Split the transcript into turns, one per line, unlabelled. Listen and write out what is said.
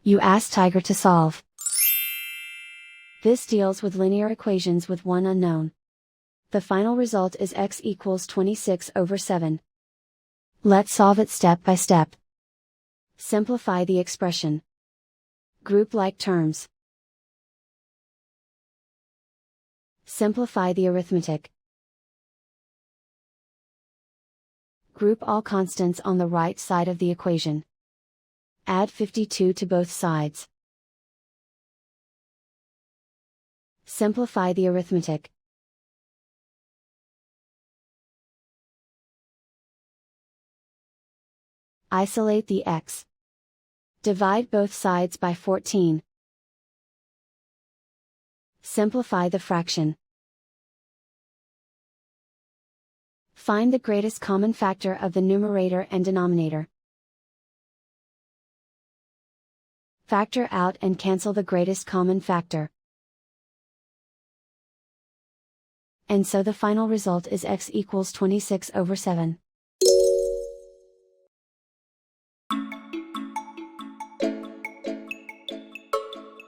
You ask Tiger to solve. This deals with linear equations with one unknown. The final result is x equals 26/7. Let's solve it step by step. Simplify the expression. Group like terms. Simplify the arithmetic. Group all constants on the right side of the equation. Add 52 to both sides. Simplify the arithmetic. Isolate the x. Divide both sides by 14. Simplify the fraction. Find the greatest common factor of the numerator and denominator. Factor out and cancel the greatest common factor. And so the final result is x equals 26/7.